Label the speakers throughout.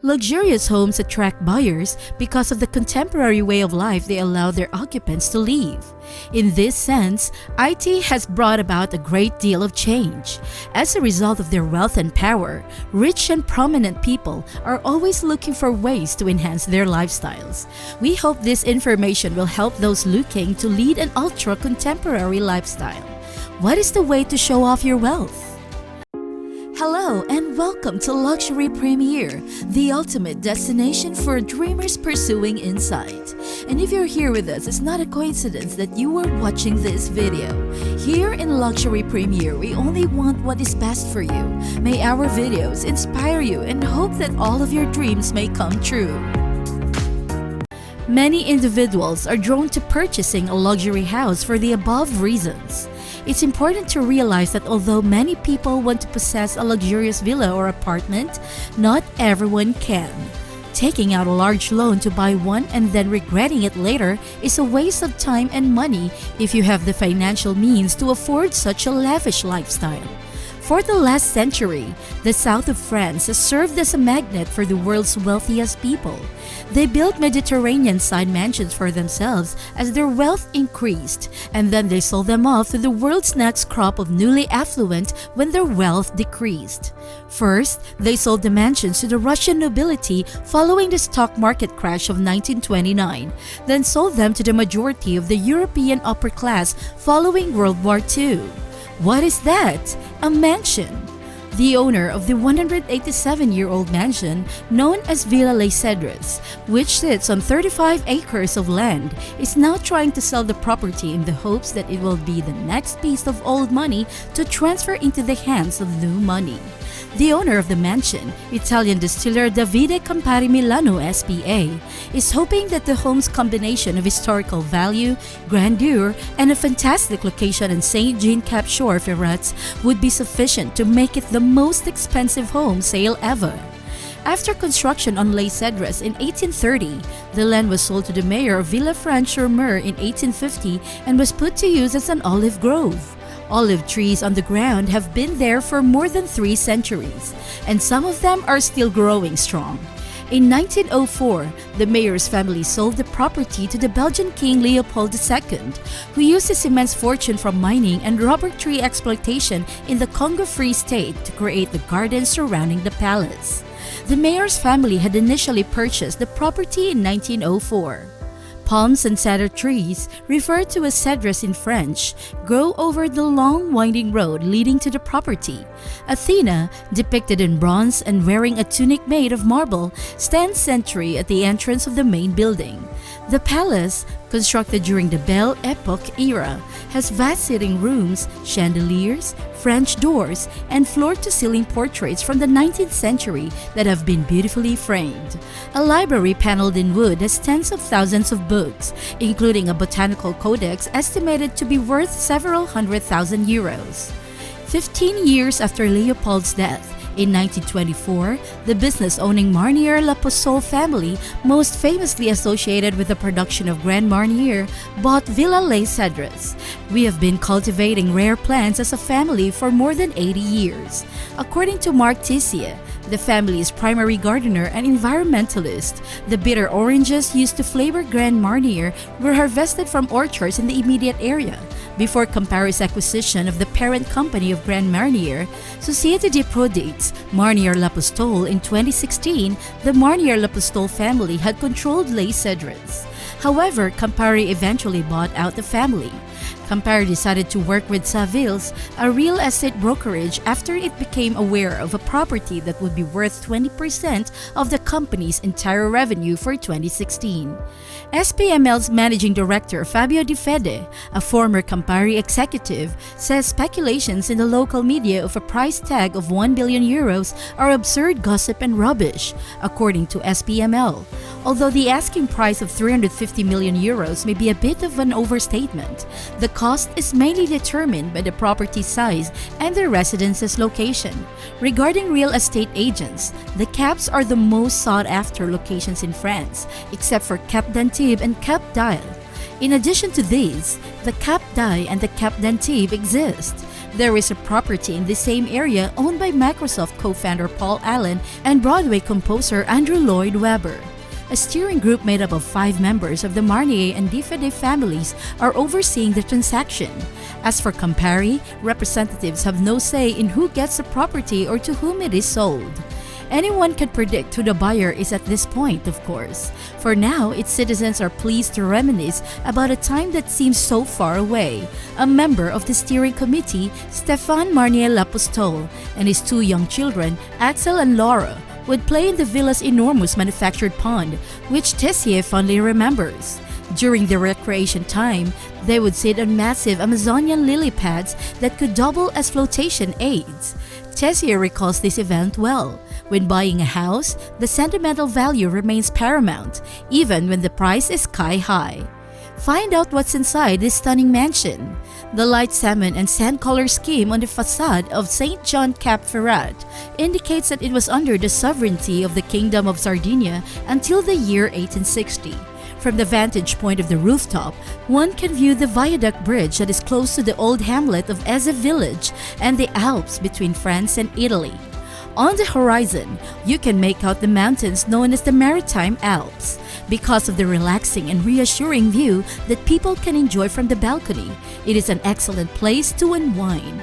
Speaker 1: Luxurious homes attract buyers because of the contemporary way of life they allow their occupants to live. In this sense, IT has brought about a great deal of change. As a result of their wealth and power, rich and prominent people are always looking for ways to enhance their lifestyles. We hope this information will help those looking to lead an ultra-contemporary lifestyle. What is the way to show off your wealth? Hello and welcome to Luxury Premier, the ultimate destination for dreamers pursuing insight. And if you're here with us, it's not a coincidence that you are watching this video. Here in Luxury Premier, we only want what is best for you. May our videos inspire you and hope that all of your dreams may come true. Many individuals are drawn to purchasing a luxury house for the above reasons. It's important to realize that although many people want to possess a luxurious villa or apartment, not everyone can. Taking out a large loan to buy one and then regretting it later is a waste of time and money if you have the financial means to afford such a lavish lifestyle. For the last century, the south of France has served as a magnet for the world's wealthiest people. They built Mediterranean-side mansions for themselves as their wealth increased, and then they sold them off to the world's next crop of newly affluent when their wealth decreased. First, they sold the mansions to the Russian nobility following the stock market crash of 1929, then sold them to the majority of the European upper class following World War II. What is that? A mansion. The owner of the 187-year-old mansion, known as Villa Les Cedres, which sits on 35 acres of land, is now trying to sell the property in the hopes that it will be the next piece of old money to transfer into the hands of new money. The owner of the mansion, Italian distiller Davide Campari Milano S.p.A., is hoping that the home's combination of historical value, grandeur, and a fantastic location in Saint Jean Cap Shore, Ferrets would be sufficient to make it the most expensive home sale ever. After construction on Les Cedres in 1830, the land was sold to the mayor of Villefranche-sur-Mer in 1850 and was put to use as an olive grove. Olive trees on the ground have been there for more than 3 centuries, and some of them are still growing strong. In 1904, the mayor's family sold the property to the Belgian King Leopold II, who used his immense fortune from mining and rubber tree exploitation in the Congo Free State to create the gardens surrounding the palace. The mayor's family had initially purchased the property in 1904. Palms and cedar trees, referred to as cedres in French, grow over the long winding road leading to the property. Athena, depicted in bronze and wearing a tunic made of marble, stands sentry at the entrance of the main building. The palace, constructed during the Belle Epoque era, has vast sitting rooms, chandeliers, French doors, and floor-to-ceiling portraits from the 19th century that have been beautifully framed. A library paneled in wood has tens of thousands of books, including a botanical codex estimated to be worth several €100,000. 15 years after Leopold's death, in 1924, the business-owning Marnier-Laposole family, most famously associated with the production of Grand Marnier, bought Villa Les Cedres. We have been cultivating rare plants as a family for more than 80 years. According to Mark Tissier, the family's primary gardener and environmentalist, the bitter oranges used to flavor Grand Marnier were harvested from orchards in the immediate area. Before Campari's acquisition of the parent company of Grand Marnier, Société des Produits Marnier-Lapostole in 2016, the Marnier-Lapostole family had controlled Les Cedres. However, Campari eventually bought out the family. Campari decided to work with Savills, a real estate brokerage, after it became aware of a property that would be worth 20% of the company's entire revenue for 2016. SPML's managing director Fabio Di Fede, a former Campari executive, says speculations in the local media of a price tag of €1 billion are absurd gossip and rubbish, according to SPML. Although the asking price of €350 million may be a bit of an overstatement, the cost is mainly determined by the property size and the residence's location. Regarding real estate agents, the Caps are the most sought-after locations in France, except for Cap d'Antibes and Cap d'Isle. In addition to these, the Cap d'Aille and the Cap d'Antibes exist. There is a property in the same area owned by Microsoft co-founder Paul Allen and Broadway composer Andrew Lloyd Webber. A steering group made up of 5 members of the Marnier and Diffede families are overseeing the transaction. As for Campari, representatives have no say in who gets the property or to whom it is sold. Anyone can predict who the buyer is at this point, of course. For now, its citizens are pleased to reminisce about a time that seems so far away. A member of the steering committee, Stéphane Marnier Lapostole, and his 2 young children, Axel and Laura, would play in the villa's enormous manufactured pond, which Tessier fondly remembers. During their recreation time, they would sit on massive Amazonian lily pads that could double as flotation aids. Tessier recalls this event well. When buying a house, the sentimental value remains paramount, even when the price is sky high. Find out what's inside this stunning mansion. The light salmon and sand color scheme on the facade of St. John Cap Ferrat indicates that it was under the sovereignty of the Kingdom of Sardinia until the year 1860. From the vantage point of the rooftop, one can view the viaduct bridge that is close to the old hamlet of Eze village and the Alps between France and Italy. On the horizon, you can make out the mountains known as the Maritime Alps. Because of the relaxing and reassuring view that people can enjoy from the balcony, it is an excellent place to unwind.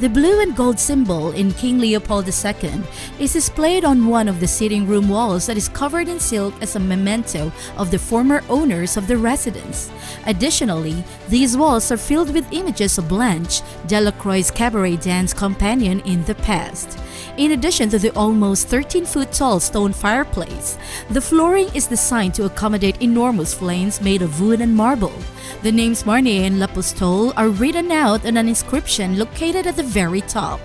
Speaker 1: The blue and gold symbol in King Leopold II is displayed on one of the sitting room walls that is covered in silk as a memento of the former owners of the residence. Additionally, these walls are filled with images of Blanche, Delacroix's cabaret dance companion in the past. In addition to the almost 13-foot-tall stone fireplace, the flooring is designed to accommodate enormous flames made of wood and marble. The names Marnier and Lapostole are written out on an inscription located at the very top.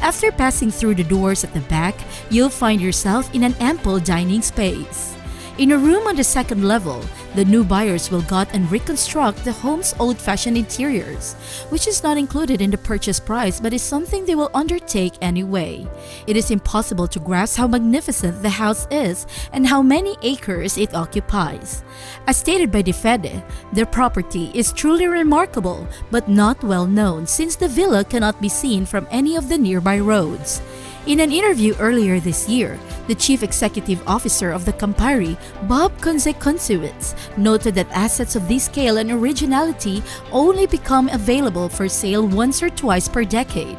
Speaker 1: After passing through the doors at the back, you'll find yourself in an ample dining space. In a room on the second level, the new buyers will gut and reconstruct the home's old-fashioned interiors, which is not included in the purchase price but is something they will undertake anyway. It is impossible to grasp how magnificent the house is and how many acres it occupies. As stated by Diffede, the property is truly remarkable but not well known since the villa cannot be seen from any of the nearby roads. In an interview earlier this year, the chief executive officer of the Campari, Bob Kunze-Kunzewitz, noted that assets of this scale and originality only become available for sale once or twice per decade.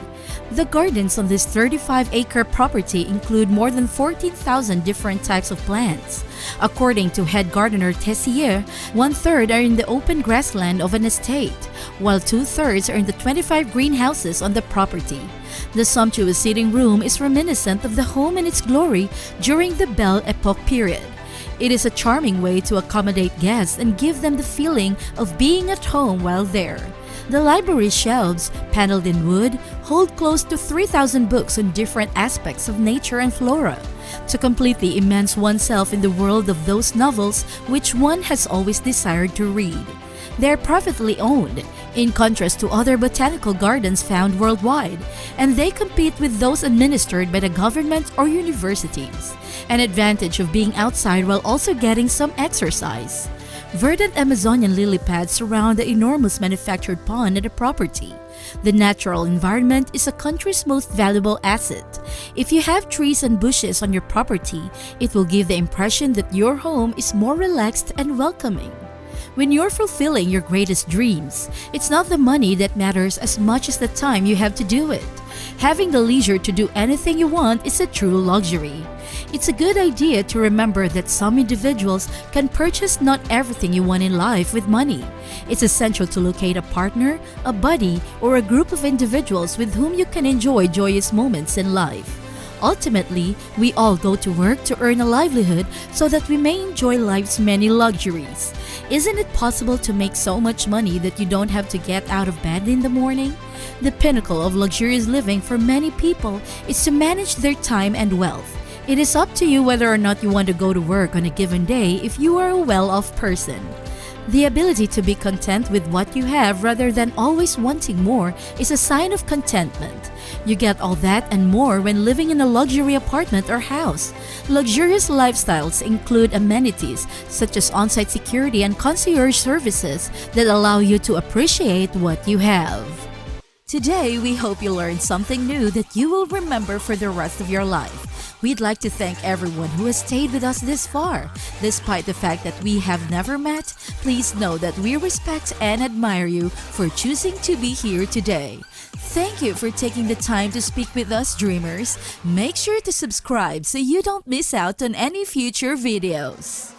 Speaker 1: The gardens on this 35-acre property include more than 14,000 different types of plants. According to head gardener Tessier, 1/3 are in the open grassland of an estate, while 2/3 are in the 25 greenhouses on the property. The sumptuous sitting room is reminiscent of the home in its glory during the Belle Epoque period. It is a charming way to accommodate guests and give them the feeling of being at home while there. The library shelves, paneled in wood, hold close to 3,000 books on different aspects of nature and flora, to completely immerse oneself in the world of those novels which one has always desired to read. They are privately owned, in contrast to other botanical gardens found worldwide, and they compete with those administered by the government or universities, an advantage of being outside while also getting some exercise. Verdant Amazonian lily pads surround the enormous manufactured pond at the property. The natural environment is a country's most valuable asset. If you have trees and bushes on your property, it will give the impression that your home is more relaxed and welcoming. When you're fulfilling your greatest dreams, it's not the money that matters as much as the time you have to do it. Having the leisure to do anything you want is a true luxury. It's a good idea to remember that some individuals can purchase not everything you want in life with money. It's essential to locate a partner, a buddy, or a group of individuals with whom you can enjoy joyous moments in life. Ultimately, we all go to work to earn a livelihood so that we may enjoy life's many luxuries. Isn't it possible to make so much money that you don't have to get out of bed in the morning? The pinnacle of luxurious living for many people is to manage their time and wealth. It is up to you whether or not you want to go to work on a given day if you are a well-off person. The ability to be content with what you have rather than always wanting more is a sign of contentment. You get all that and more when living in a luxury apartment or house. Luxurious lifestyles include amenities such as on-site security and concierge services that allow you to appreciate what you have. Today, we hope you learned something new that you will remember for the rest of your life. We'd like to thank everyone who has stayed with us this far. Despite the fact that we have never met, please know that we respect and admire you for choosing to be here today. Thank you for taking the time to speak with us, dreamers. Make sure to subscribe so you don't miss out on any future videos.